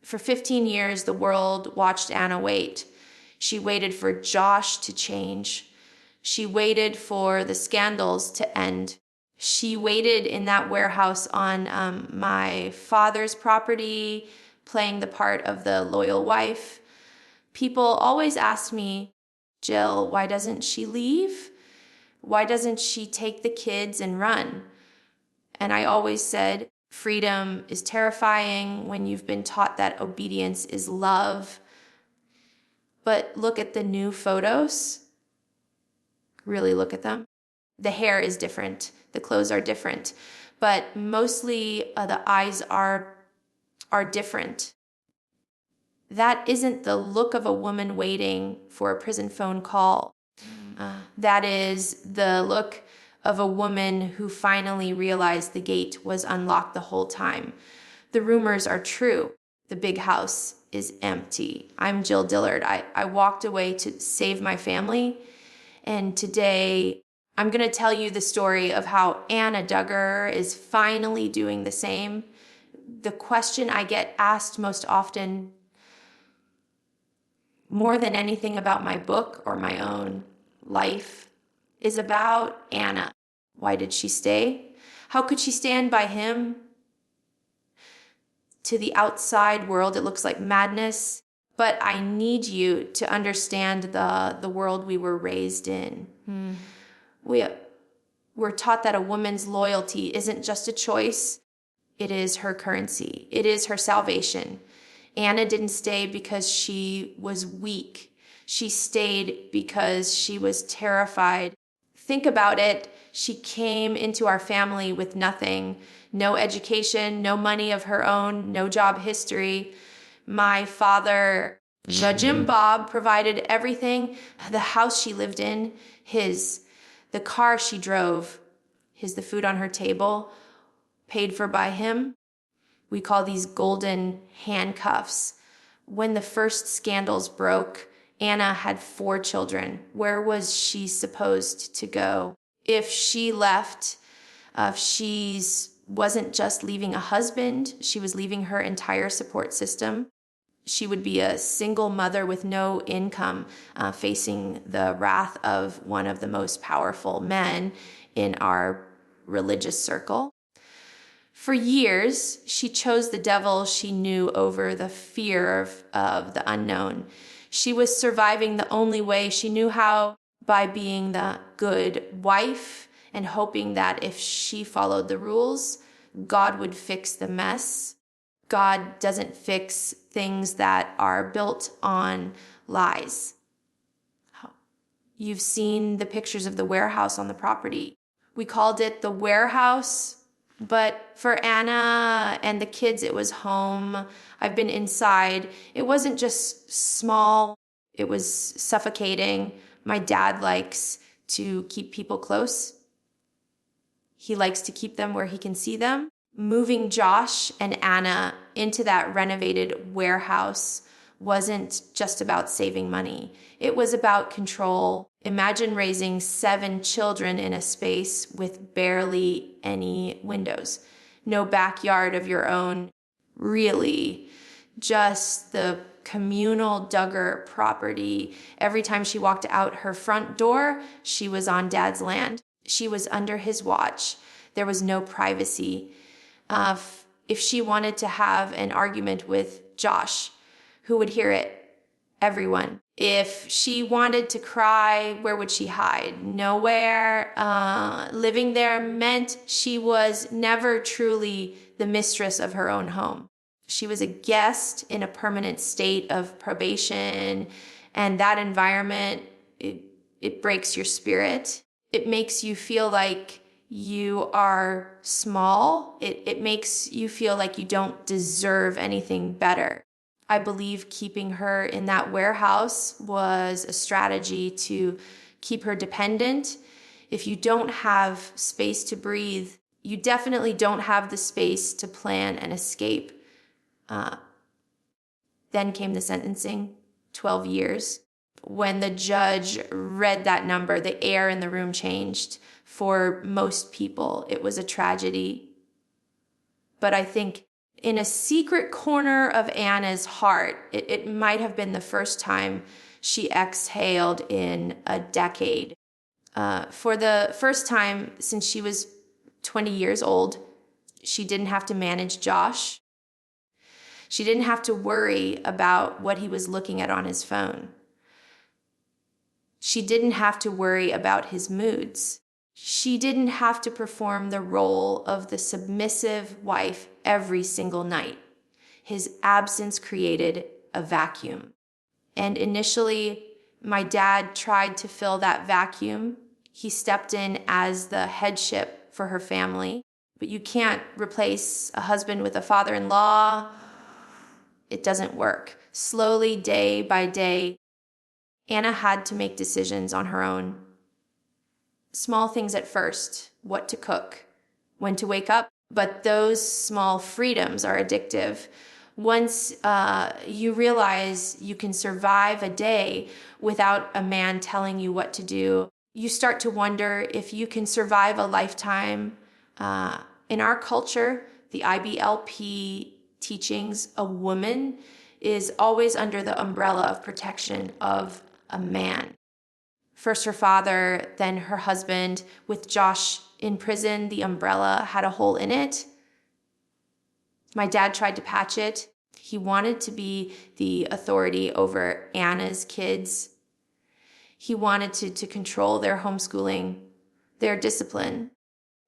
For 15 years, the world watched Anna wait. She waited for Josh to change. She waited for the scandals to end. She waited in that warehouse on my father's property, playing the part of the loyal wife. People always ask me, Jill, why doesn't she leave? Why doesn't she take the kids and run? And I always said, freedom is terrifying when you've been taught that obedience is love. But look at the new photos. Really look at them. The hair is different. The clothes are different. But mostly the eyes are different. That isn't the look of a woman waiting for a prison phone call. That is the look of a woman who finally realized the gate was unlocked the whole time. The rumors are true. The big house is empty. I'm Jill Dillard. I walked away to save my family. And today I'm going to tell you the story of how Anna Duggar is finally doing the same. The question I get asked most often, more than anything about my book or my own life, is about Anna. Why did she stay? How could she stand by him? To the outside world, it looks like madness, but I need you to understand the world we were raised in. We're taught that a woman's loyalty isn't just a choice. It is her currency. It is her salvation. Anna didn't stay because she was weak. She stayed because she was terrified. Think about it. She came into our family with nothing. No education, no money of her own, no job history. My father, Jim Bob, provided everything. The house she lived in, his. The car she drove, his. The food on her table, paid for by him. We call these golden handcuffs. When the first scandals broke, Anna had 4 children. Where was she supposed to go? If she left, if she wasn't just leaving a husband, she was leaving her entire support system. She would be a single mother with no income, facing the wrath of one of the most powerful men in our religious circle. For years, she chose the devil she knew over the fear of the unknown. She was surviving the only way she knew how, by being the good wife and hoping that if she followed the rules, God would fix the mess. God doesn't fix things that are built on lies. You've seen the pictures of the warehouse on the property. We called it the warehouse, but for Anna and the kids, it was home. I've been inside. It wasn't just small. It was suffocating. My dad likes to keep people close. He likes to keep them where he can see them. Moving Josh and Anna into that renovated warehouse wasn't just about saving money. It was about control. Imagine raising 7 children in a space with barely any windows. No backyard of your own, really. Just the communal Duggar property. Every time she walked out her front door, she was on Dad's land. She was under his watch. There was no privacy. If she wanted to have an argument with Josh, who would hear it? Everyone. If she wanted to cry, where would she hide? Nowhere. Living there meant she was never truly the mistress of her own home. She was a guest in a permanent state of probation, and that environment, it breaks your spirit. It makes you feel like you are small. It makes you feel like you don't deserve anything better. I believe keeping her in that warehouse was a strategy to keep her dependent. If you don't have space to breathe, you definitely don't have the space to plan an escape. Then came the sentencing, 12 years. When the judge read that number, the air in the room changed. For most people, it was a tragedy. But I think In a secret corner of Anna's heart, it might have been the first time she exhaled in a decade. For the first time since she was 20 years old, she didn't have to manage Josh. She didn't have to worry about what he was looking at on his phone. She didn't have to worry about his moods. She didn't have to perform the role of the submissive wife every single night. His absence created a vacuum. And initially, my dad tried to fill that vacuum. He stepped in as the headship for her family. But you can't replace a husband with a father-in-law. It doesn't work. Slowly, day by day, Anna had to make decisions on her own. Small things at first, what to cook, when to wake up, but those small freedoms are addictive. Once you realize you can survive a day without a man telling you what to do, you start to wonder if you can survive a lifetime. In our culture, the IBLP teachings, a woman is always under the umbrella of protection of a man. First her father, then her husband. With Josh in prison, the umbrella had a hole in it. My dad tried to patch it. He wanted to be the authority over Anna's kids. He wanted to control their homeschooling, their discipline.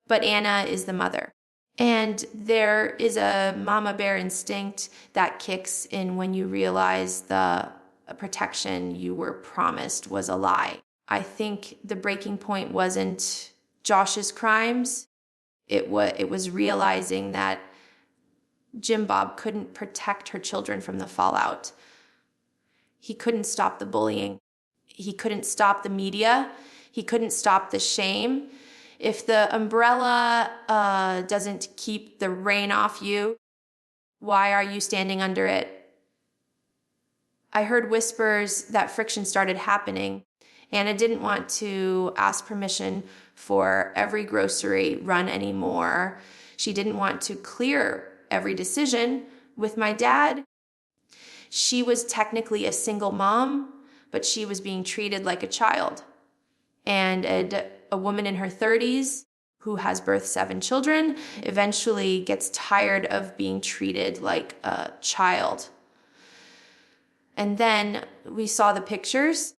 But Anna is the mother. And there is a mama bear instinct that kicks in when you realize the protection you were promised was a lie. I think the breaking point wasn't Josh's crimes. It was realizing that Jim Bob couldn't protect her children from the fallout. He couldn't stop the bullying. He couldn't stop the media. He couldn't stop the shame. If the umbrella doesn't keep the rain off you, why are you standing under it? I heard whispers that friction started happening. Anna didn't want to ask permission for every grocery run anymore. She didn't want to clear every decision with my dad. She was technically a single mom, but she was being treated like a child. And a woman in her 30s who has birthed 7 children eventually gets tired of being treated like a child. And then we saw the pictures.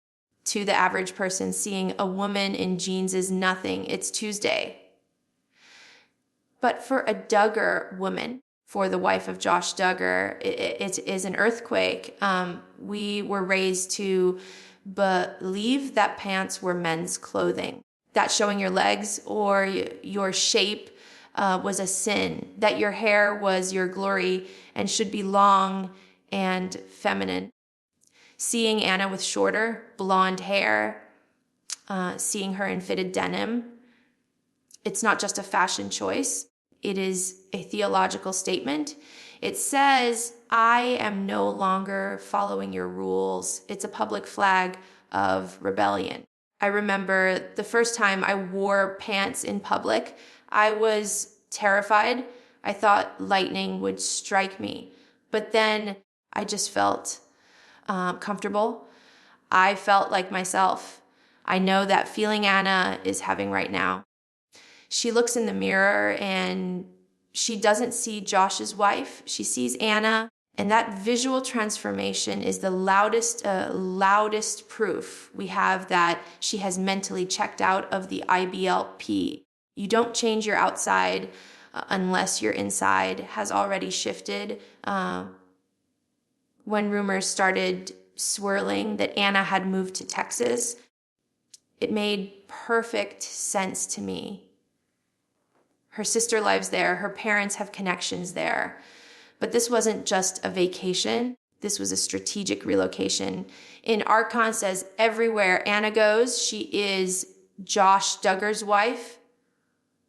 To the average person, seeing a woman in jeans is nothing. It's Tuesday. But for a Duggar woman, for the wife of Josh Duggar, it is an earthquake. We were raised to believe that pants were men's clothing, that showing your legs or your shape was a sin, that your hair was your glory and should be long and feminine. Seeing Anna with shorter, blonde hair, seeing her in fitted denim, it's not just a fashion choice. It is a theological statement. It says, I am no longer following your rules. It's a public flag of rebellion. I remember the first time I wore pants in public, I was terrified. I thought lightning would strike me. But then I just felt comfortable. I felt like myself. I know that feeling Anna is having right now. She looks in the mirror and she doesn't see Josh's wife. She sees Anna, and that visual transformation is the loudest proof we have that she has mentally checked out of the IBLP. You don't change your outside unless your inside has already shifted. When rumors started swirling that Anna had moved to Texas, it made perfect sense to me. Her sister lives there. Her parents have connections there. But this wasn't just a vacation. This was a strategic relocation. In Arkansas, as everywhere Anna goes, she is Josh Duggar's wife.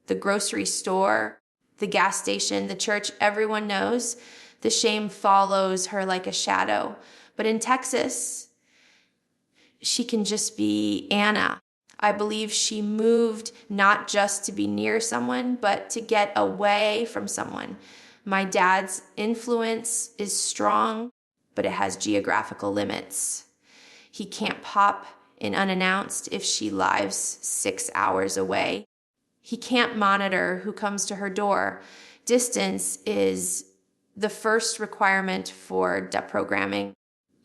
The grocery store, the gas station, the church, everyone knows. The shame follows her like a shadow. But in Texas, she can just be Anna. I believe she moved not just to be near someone, but to get away from someone. My dad's influence is strong, but it has geographical limits. He can't pop in unannounced if she lives 6 hours away. He can't monitor who comes to her door. Distance is the first requirement for deprogramming.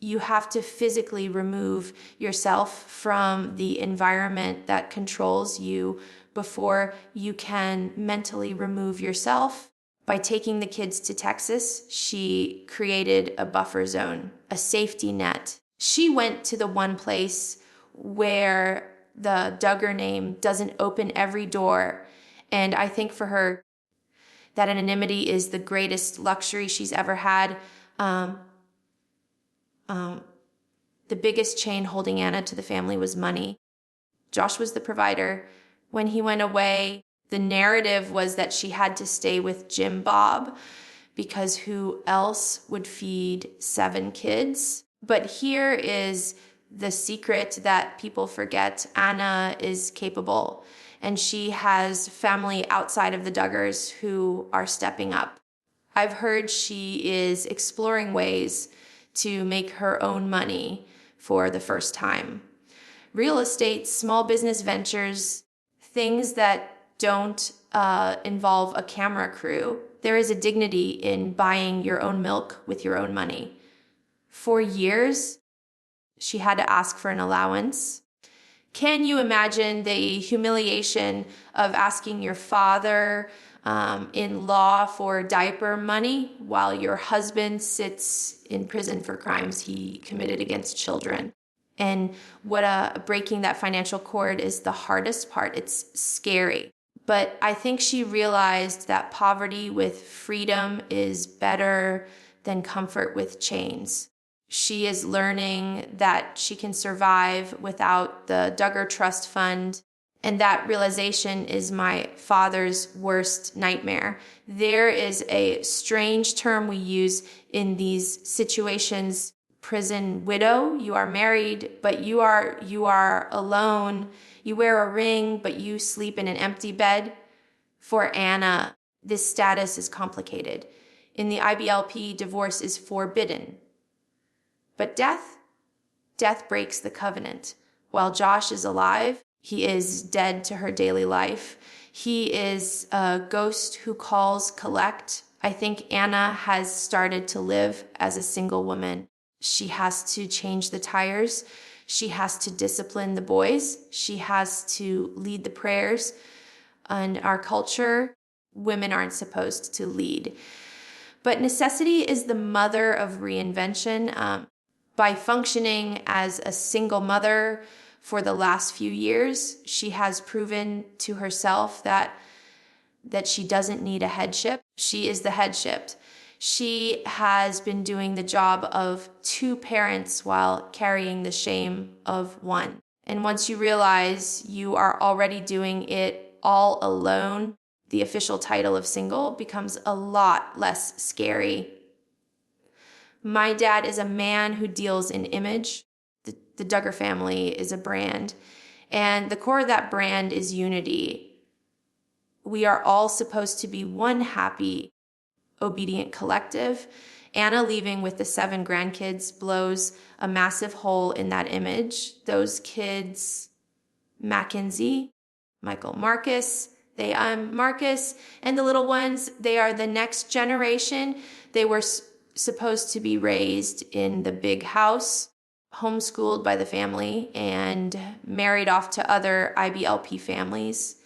You have to physically remove yourself from the environment that controls you before you can mentally remove yourself. By taking the kids to Texas, she created a buffer zone, a safety net. She went to the one place where the Duggar name doesn't open every door. And I think for her, that anonymity is the greatest luxury she's ever had. The biggest chain holding Anna to the family was money. Josh was the provider. When he went away, the narrative was that she had to stay with Jim Bob because who else would feed 7 kids? But here is the secret that people forget. Anna is capable, and she has family outside of the Duggars who are stepping up. I've heard she is exploring ways to make her own money for the first time. Real estate, small business ventures, things that don't involve a camera crew. There is a dignity in buying your own milk with your own money. For years, she had to ask for an allowance. Can you imagine the humiliation of asking your father-in-law for diaper money while your husband sits in prison for crimes he committed against children? And breaking that financial cord is the hardest part. It's scary. But I think she realized that poverty with freedom is better than comfort with chains. She is learning that she can survive without the Duggar Trust Fund. And that realization is my father's worst nightmare. There is a strange term we use in these situations, prison widow. You are married, but you are alone. You wear a ring, but you sleep in an empty bed. For Anna, this status is complicated. In the IBLP, divorce is forbidden. But death breaks the covenant. While Josh is alive, he is dead to her daily life. He is a ghost who calls collect. I think Anna has started to live as a single woman. She has to change the tires. She has to discipline the boys. She has to lead the prayers. In our culture, women aren't supposed to lead. But necessity is the mother of reinvention. By functioning as a single mother for the last few years, she has proven to herself that she doesn't need a headship. She is the headship. She has been doing the job of 2 parents while carrying the shame of 1. And once you realize you are already doing it all alone, the official title of single becomes a lot less scary. My dad is a man who deals in image. The Duggar family is a brand. And the core of that brand is unity. We are all supposed to be one happy, obedient collective. Anna leaving with the 7 grandkids blows a massive hole in that image. Those kids, Mackenzie, Michael, Marcus, Marcus, and the little ones, they are the next generation. They were supposed to be raised in the big house, homeschooled by the family, and married off to other IBLP families.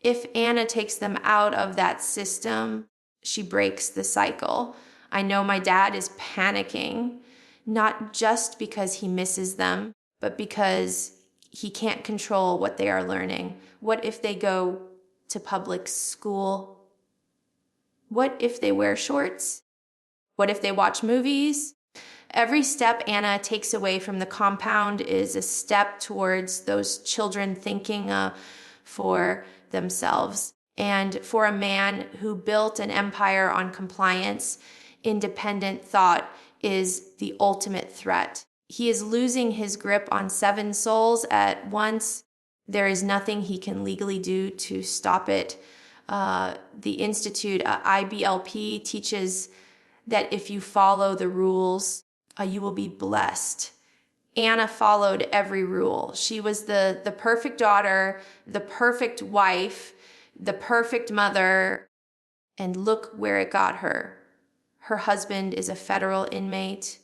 If Anna takes them out of that system, she breaks the cycle. I know my dad is panicking, not just because he misses them, but because he can't control what they are learning. What if they go to public school? What if they wear shorts? What if they watch movies? Every step Anna takes away from the compound is a step towards those children thinking for themselves. And for a man who built an empire on compliance, independent thought is the ultimate threat. He is losing his grip on 7 souls at once. There is nothing he can legally do to stop it. the Institute, IBLP, teaches that if you follow the rules, you will be blessed. Anna followed every rule. She was the perfect daughter, the perfect wife, the perfect mother, and look where it got her. Her husband is a federal inmate.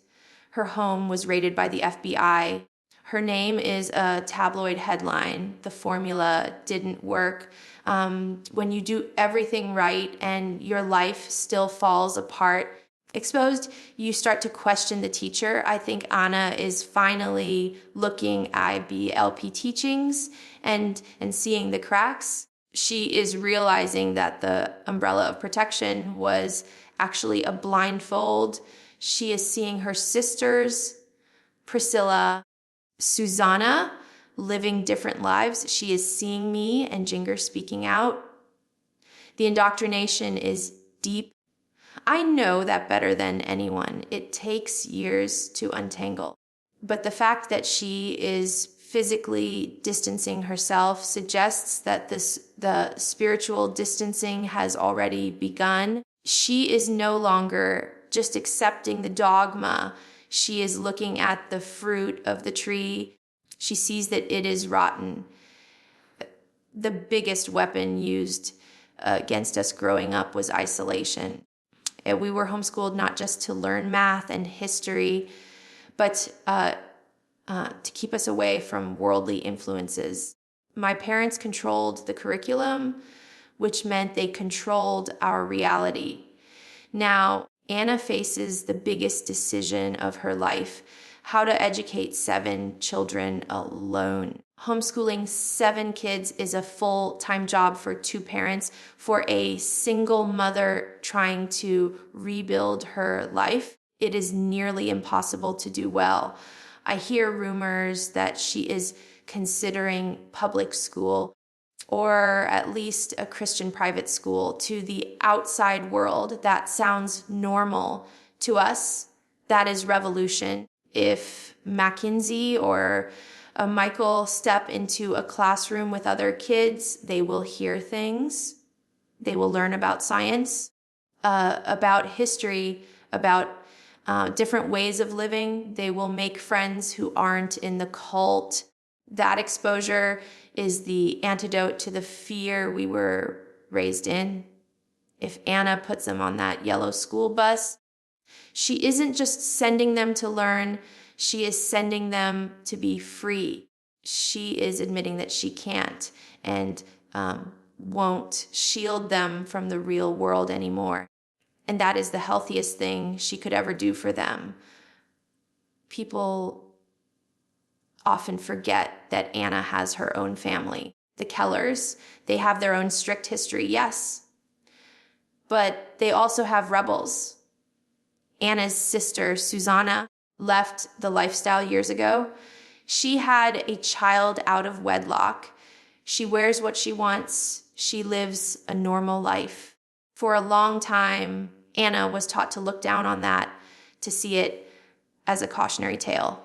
Her home was raided by the FBI. Her name is a tabloid headline. The formula didn't work. When you do everything right and your life still falls apart, exposed, you start to question the teacher. I think Anna is finally looking at IBLP teachings and seeing the cracks. She is realizing that the umbrella of protection was actually a blindfold. She is seeing her sisters, Priscilla, Susanna, living different lives. She is seeing me and Jinger speaking out. The indoctrination is deep. I know that better than anyone. It takes years to untangle. But the fact that she is physically distancing herself suggests that the spiritual distancing has already begun. She is no longer just accepting the dogma. She is looking at the fruit of the tree. She sees that it is rotten. The biggest weapon used against us growing up was isolation. And we were homeschooled not just to learn math and history, but to keep us away from worldly influences. My parents controlled the curriculum, which meant they controlled our reality. Now, Anna faces the biggest decision of her life: how to educate 7 children alone. Homeschooling 7 kids is a full-time job for 2 parents, for a single mother trying to rebuild her life. It is nearly impossible to do well. I hear rumors that she is considering public school, or at least a Christian private school. To the outside world, that sounds normal. To us, that is revolution. If Mackenzie or Michael step into a classroom with other kids, they will hear things. They will learn about science, about history, about different ways of living. They will make friends who aren't in the cult. That exposure is the antidote to the fear we were raised in. If Anna puts them on that yellow school bus, she isn't just sending them to learn, she is sending them to be free. She is admitting that she can't and won't shield them from the real world anymore. And that is the healthiest thing she could ever do for them. People often forget that Anna has her own family. The Kellers, they have their own strict history, yes, but they also have rebels. Anna's sister, Susanna, left the lifestyle years ago. She had a child out of wedlock. She wears what she wants. She lives a normal life. For a long time, Anna was taught to look down on that, to see it as a cautionary tale.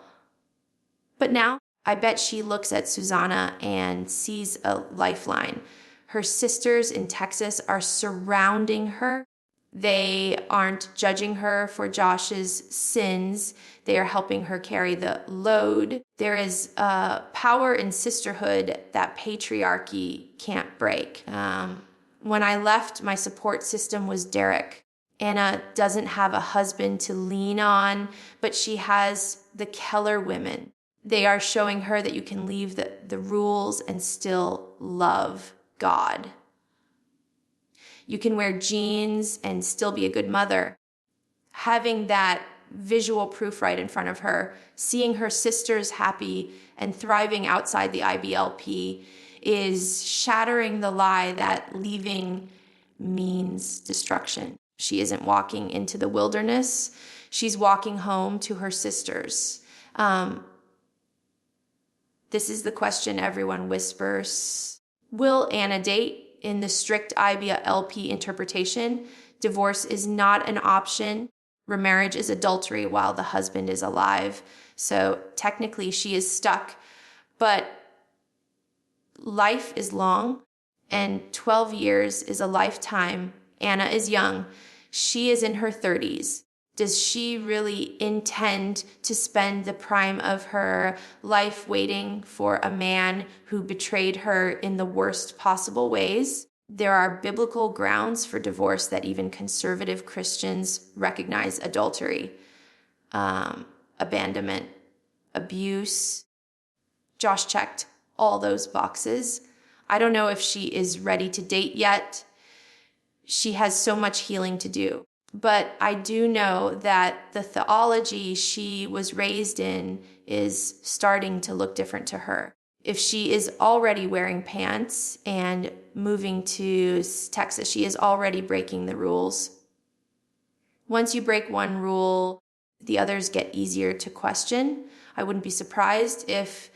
But now, I bet she looks at Susanna and sees a lifeline. Her sisters in Texas are surrounding her. They aren't judging her for Josh's sins. They are helping her carry the load. There is power in sisterhood that patriarchy can't break. When I left, my support system was Derek. Anna doesn't have a husband to lean on, but she has the Keller women. They are showing her that you can leave the rules and still love God. You can wear jeans and still be a good mother. Having that visual proof right in front of her, seeing her sisters happy and thriving outside the IBLP, is shattering the lie that leaving means destruction. She isn't walking into the wilderness. She's walking home to her sisters. This is the question everyone whispers. Will Anna date? In the strict IBLP interpretation, divorce is not an option. Remarriage is adultery while the husband is alive. So technically she is stuck. But life is long, and 12 years is a lifetime. Anna is young. She is in her 30s. Does she really intend to spend the prime of her life waiting for a man who betrayed her in the worst possible ways? There are biblical grounds for divorce that even conservative Christians recognize: adultery, abandonment, abuse. Josh checked all those boxes. I don't know if she is ready to date yet. She has so much healing to do. But I do know that the theology she was raised in is starting to look different to her. If she is already wearing pants and moving to Texas, she is already breaking the rules. Once you break one rule, the others get easier to question. I wouldn't be surprised if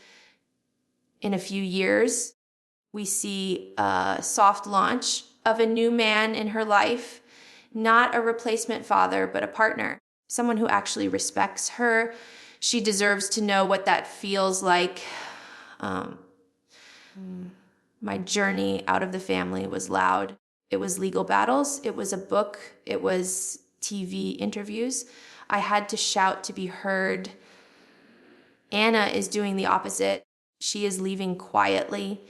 in a few years we see a soft launch of a new man in her life, not a replacement father, but a partner, someone who actually respects her. She deserves to know what that feels like. My journey out of the family was loud. It was legal battles. It was a book. It was TV interviews. I had to shout to be heard. Anna is doing the opposite. She is leaving quietly.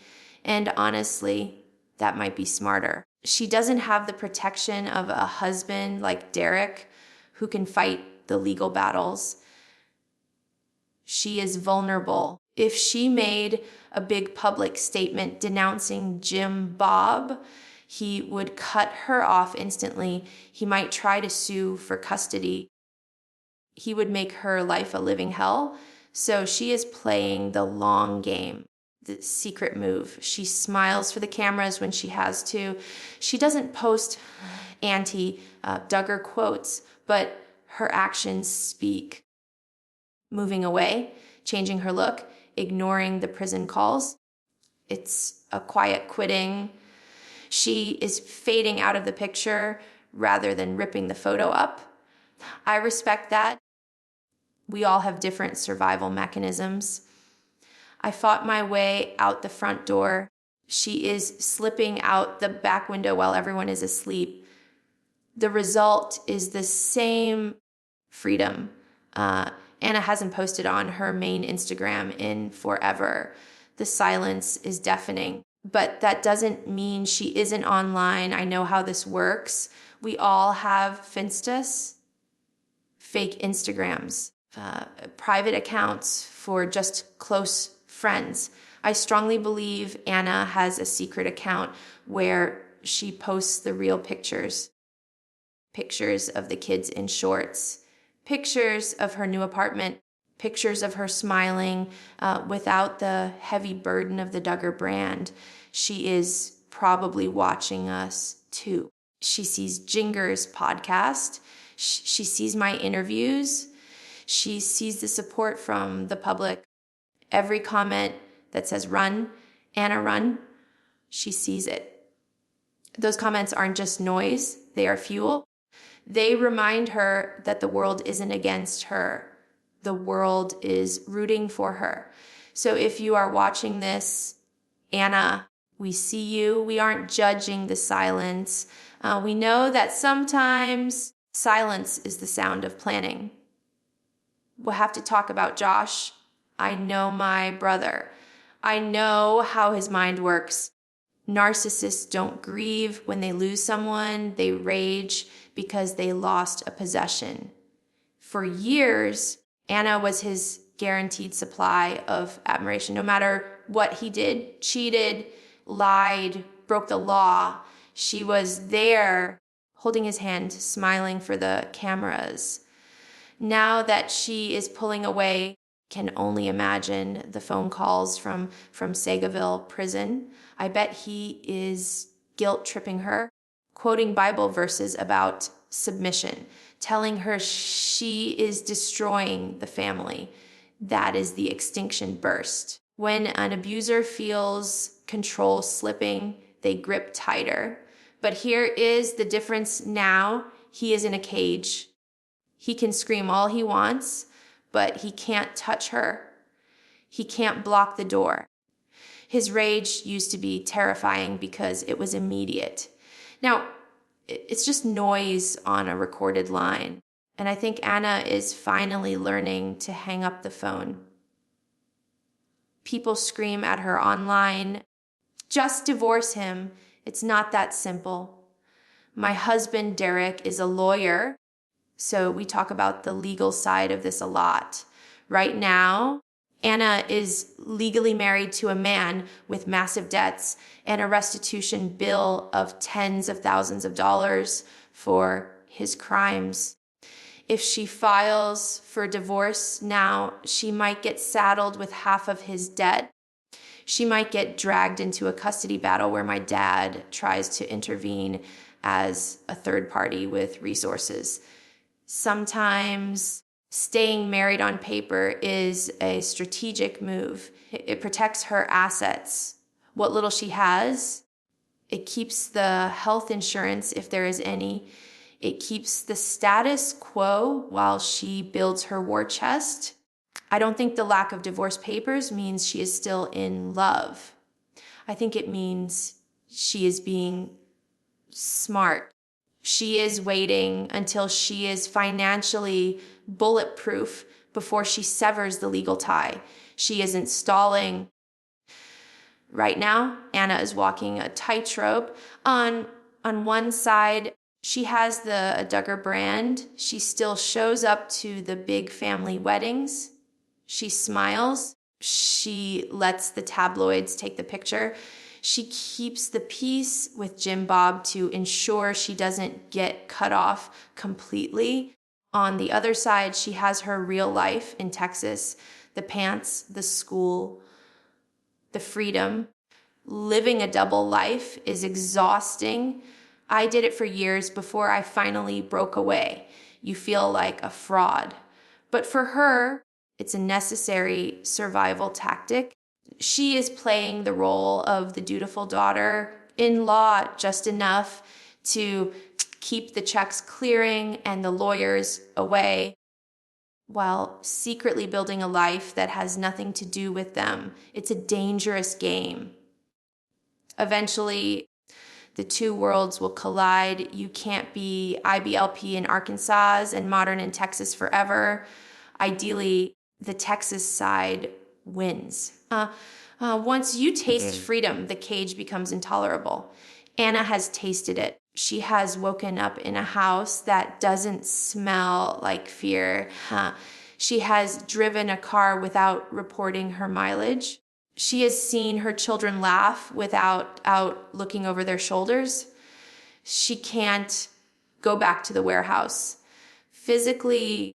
And honestly, that might be smarter. She doesn't have the protection of a husband like Derek who can fight the legal battles. She is vulnerable. If she made a big public statement denouncing Jim Bob, he would cut her off instantly. He might try to sue for custody. He would make her life a living hell. So she is playing the long game, the secret move. She smiles for the cameras when she has to. She doesn't post Duggar quotes, but her actions speak. Moving away, changing her look, ignoring the prison calls. It's a quiet quitting. She is fading out of the picture rather than ripping the photo up. I respect that. We all have different survival mechanisms. I fought my way out the front door. She is slipping out the back window while everyone is asleep. The result is the same freedom. Anna hasn't posted on her main Instagram in forever. The silence is deafening, but that doesn't mean she isn't online. I know how this works. We all have Finstas, fake Instagrams, private accounts for just close friends. I strongly believe Anna has a secret account where she posts the real pictures of the kids in shorts, pictures of her new apartment, pictures of her smiling without the heavy burden of the Duggar brand. She is probably watching us too. She sees Jinger's podcast. She sees my interviews. She sees the support from the public. Every comment that says, "Run, Anna, run," she sees it. Those comments aren't just noise. They are fuel. They remind her that the world isn't against her. The world is rooting for her. So if you are watching this, Anna, we see you. We aren't judging the silence. We know that sometimes silence is the sound of planning. We'll have to talk about Josh. I know my brother. I know how his mind works. Narcissists don't grieve when they lose someone. They rage because they lost a possession. For years, Anna was his guaranteed supply of admiration. No matter what he did, cheated, lied, broke the law, she was there holding his hand, smiling for the cameras. Now that she is pulling away, can only imagine the phone calls from Sagaville prison. I bet he is guilt-tripping her, quoting Bible verses about submission, telling her she is destroying the family. That is the extinction burst. When an abuser feels control slipping, they grip tighter. But here is the difference now. He is in a cage. He can scream all he wants, but he can't touch her. He can't block the door. His rage used to be terrifying because it was immediate. Now, it's just noise on a recorded line. And I think Anna is finally learning to hang up the phone. People scream at her online, "Just divorce him. It's not that simple." My husband, Derek, is a lawyer, so we talk about the legal side of this a lot. Right now, Anna is legally married to a man with massive debts and a restitution bill of tens of thousands of dollars for his crimes. If she files for divorce now, she might get saddled with half of his debt. She might get dragged into a custody battle where my dad tries to intervene as a third party with resources. Sometimes staying married on paper is a strategic move. It protects her assets, what little she has. It keeps the health insurance, if there is any. It keeps the status quo while she builds her war chest. I don't think the lack of divorce papers means she is still in love. I think it means she is being smart. She is waiting until she is financially bulletproof before she severs the legal tie. She isn't stalling. Right now, Anna is walking a tightrope. On one side, she has the Duggar brand. She still shows up to the big family weddings. She smiles. She lets the tabloids take the picture. She keeps the peace with Jim Bob to ensure she doesn't get cut off completely. On the other side, she has her real life in Texas, the pants, the school, the freedom. Living a double life is exhausting. I did it for years before I finally broke away. You feel like a fraud. But for her, it's a necessary survival tactic. She is playing the role of the dutiful daughter-in-law just enough to keep the checks clearing and the lawyers away, while secretly building a life that has nothing to do with them. It's a dangerous game. Eventually, the two worlds will collide. You can't be IBLP in Arkansas and modern in Texas forever. Ideally, the Texas side wins. Once you taste freedom, the cage becomes intolerable. Anna has tasted it. She has woken up in a house that doesn't smell like fear. She has driven a car without reporting her mileage. She has seen her children laugh without looking over their shoulders. She can't go back to the warehouse. Physically,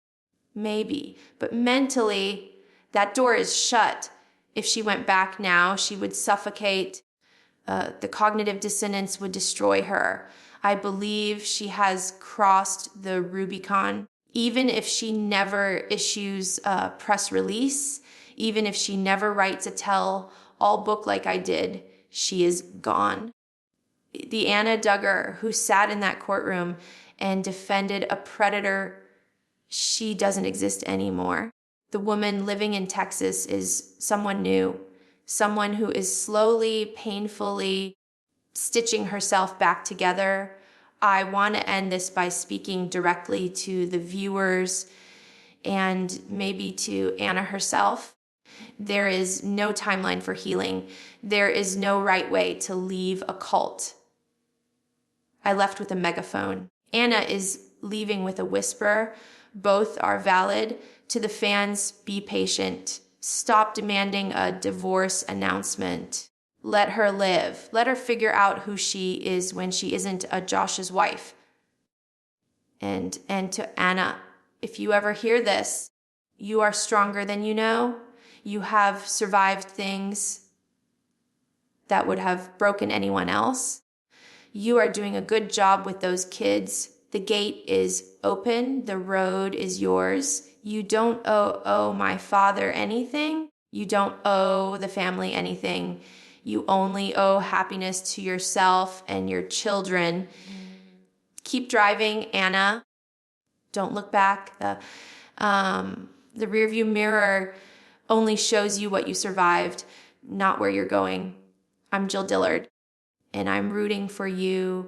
maybe, but mentally, that door is shut. If she went back now, she would suffocate. The cognitive dissonance would destroy her. I believe she has crossed the Rubicon. Even if she never issues a press release, even if she never writes a tell-all book like I did, she is gone. The Anna Duggar who sat in that courtroom and defended a predator, she doesn't exist anymore. The woman living in Texas is someone new, someone who is slowly, painfully stitching herself back together. I want to end this by speaking directly to the viewers and maybe to Anna herself. There is no timeline for healing. There is no right way to leave a cult. I left with a megaphone. Anna is leaving with a whisper. Both are valid. To the fans, be patient. Stop demanding a divorce announcement. Let her live. Let her figure out who she is when she isn't a Josh's wife. And to Anna, if you ever hear this, you are stronger than you know. You have survived things that would have broken anyone else. You are doing a good job with those kids. The gate is open. The road is yours. You don't owe my father anything. You don't owe the family anything. You only owe happiness to yourself and your children. Keep driving, Anna. Don't look back. The rearview mirror only shows you what you survived. not where you're going. I'm Jill Dillard, and I'm rooting for you